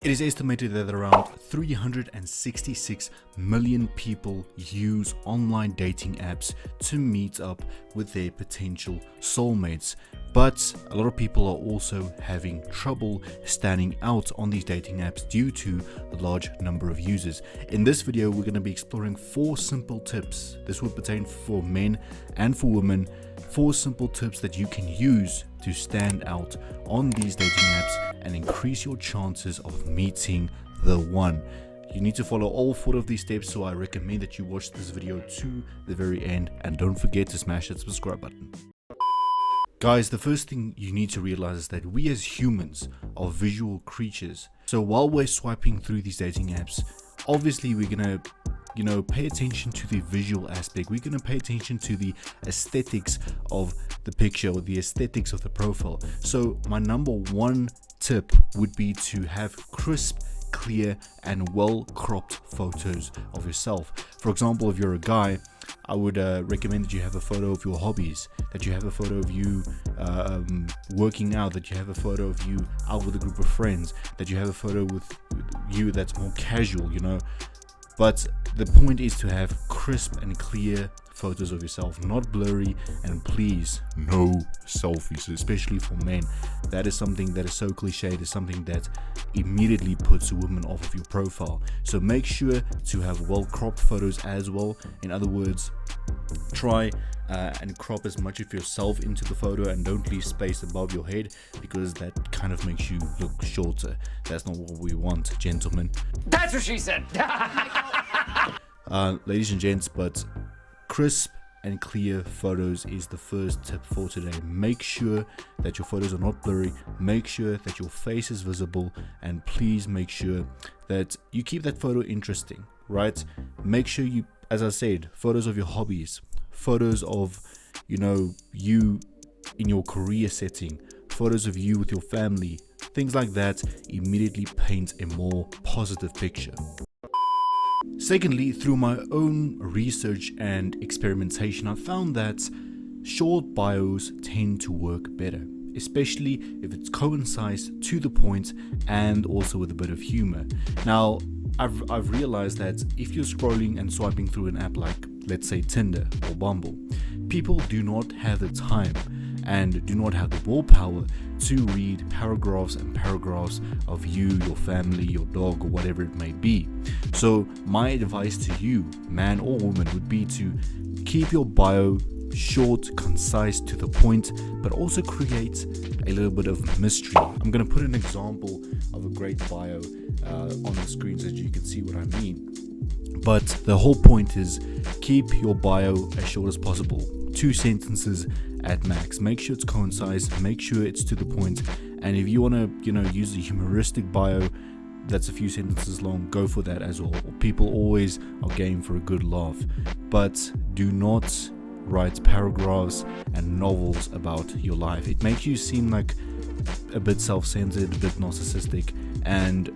It is estimated that around 366 million people use online dating apps to meet up with their potential soulmates. But a lot of people are also having trouble standing out on these dating apps due to the large number of users. In this video, we're going to be exploring 4 simple tips. This would pertain for men and for women. 4 simple tips that you can use to stand out on these dating apps and increase your chances of meeting the one. You need to follow all 4 of these steps, so I recommend that you watch this video to the very end and don't forget to smash that subscribe button. Guys, the first thing you need to realize is that we as humans are visual creatures. So while we're swiping through these dating apps, obviously we're gonna pay attention to the visual aspect. We're going to pay attention to the aesthetics of the picture or the aesthetics of the profile. So my number 1 tip would be to have crisp, clear and well cropped photos of yourself. For example, if you're a guy, I would recommend that you have a photo of your hobbies, that you have a photo of you working out, that you have a photo of you out with a group of friends, that you have a photo with you that's more casual, But the point is to have crisp and clear photos of yourself, not blurry, and please, no selfies, especially for men. That is something that is so cliched, is something that immediately puts a woman off of your profile. So make sure to have well-cropped photos as well. In other words, try and crop as much of yourself into the photo and don't leave space above your head, because that kind of makes you look shorter. That's not what we want, gentlemen. That's what she said. Ladies and gents, but crisp and clear photos is the first tip for today. Make sure that your photos are not blurry, make sure that your face is visible, and please make sure that you keep that photo interesting, right? Make sure you, as I said, photos of your hobbies, photos of you in your career setting, photos of you with your family, things like that immediately paint a more positive picture. Secondly, through my own research and experimentation, I found that short bios tend to work better, especially if it's concise, to the point, and also with a bit of humor. Now, I've realized that if you're scrolling and swiping through an app like, let's say, Tinder or Bumble, people do not have the time and do not have the willpower to read paragraphs and paragraphs of you, your family, your dog, or whatever it may be. So my advice to you, man or woman, would be to keep your bio short, concise, to the point, but also create a little bit of mystery. I'm going to put an example of a great bio on the screen so that you can see what I mean. But the whole point is keep your bio as short as possible. 2 sentences at max. Make sure it's concise, make sure it's to the point, and if you want to use a humoristic bio that's a few sentences long, go for that as well. People always are game for a good laugh, but do not write paragraphs and novels about your life. It makes you seem like a bit self-centered, a bit narcissistic, and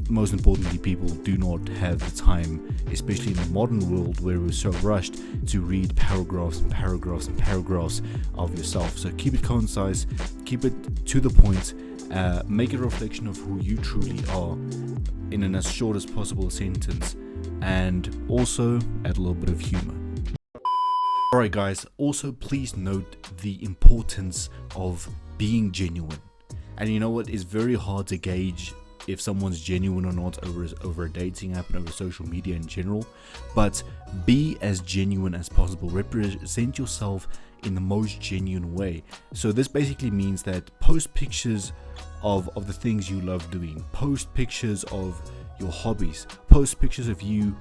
most importantly, people do not have the time, especially in the modern world where we're so rushed, to read paragraphs and paragraphs and paragraphs of yourself. So keep it concise, keep it to the point, make it a reflection of who you truly are in an as short as possible sentence, and also add a little bit of humor. Alright guys, also please note the importance of being genuine. And you know what, it's very hard to gauge if someone's genuine or not over a dating app and over social media in general, but be as genuine as possible. Represent yourself in the most genuine way. So this basically means that post pictures of the things you love doing, post pictures of your hobbies, post pictures of you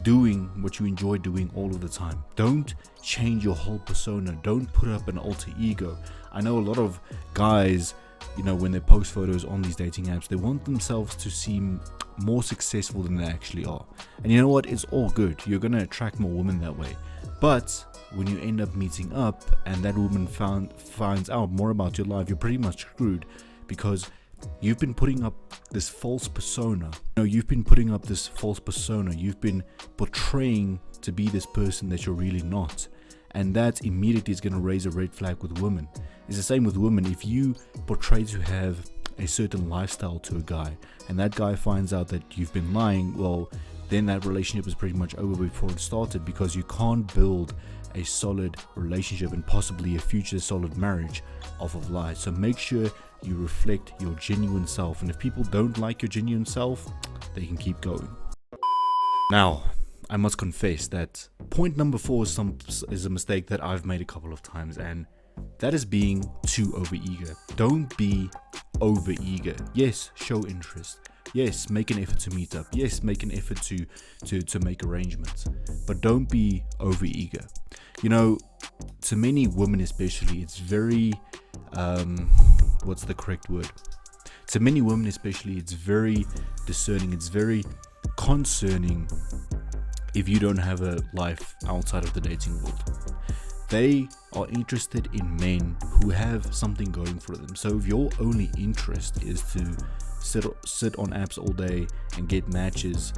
doing what you enjoy doing all of the time. Don't change your whole persona. Don't put up an alter ego. I know a lot of guys, when they post photos on these dating apps, they want themselves to seem more successful than they actually are. And you know what? It's all good. You're going to attract more women that way. But when you end up meeting up and that woman finds out more about your life, you're pretty much screwed, because you've been putting up this false persona. You've been putting up this false persona. You've been portraying to be this person that you're really not. And that immediately is going to raise a red flag with women. It's the same with women. If you portray to have a certain lifestyle to a guy, and that guy finds out that you've been lying, well, then that relationship is pretty much over before it started, because you can't build a solid relationship and possibly a future solid marriage off of lies. So make sure you reflect your genuine self, and if people don't like your genuine self, they can keep going. Now, I must confess that point number 4 is a mistake that I've made a couple of times, and that is being too overeager. Don't be overeager. Yes, show interest. Yes, make an effort to meet up. Yes, make an effort to make arrangements. But don't be overeager. You know, to many women especially, it's very, what's the correct word? To many women especially, it's very discerning. It's very concerning if you don't have a life outside of the dating world. They are interested in men who have something going for them. So if your only interest is to sit on apps all day and get matches,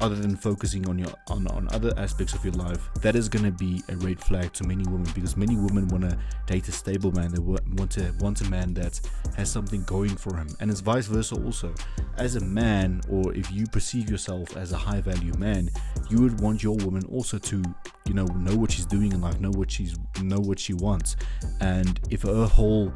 other than focusing on other aspects of your life, that is going to be a red flag to many women, because many women want to date a stable man. They want a man that has something going for him, and it's vice versa also. As a man, or if you perceive yourself as a high value man, you would want your woman also to know what she's doing in life, know what she wants. And if her whole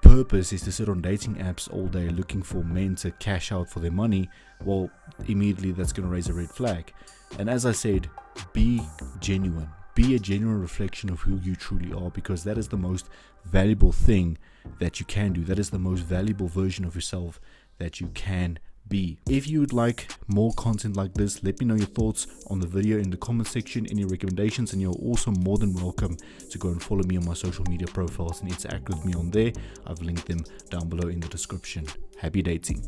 purpose is to sit on dating apps all day looking for men to cash out for their money, well, immediately that's going to raise a red flag. And as I said, be genuine. Be a genuine reflection of who you truly are, because that is the most valuable thing that you can do. That is the most valuable version of yourself that you can be. If you would like more content like this, let me know your thoughts on the video in the comment section, any recommendations, and you're also more than welcome to go and follow me on my social media profiles and interact with me on there. I've linked them down below in the description. Happy dating.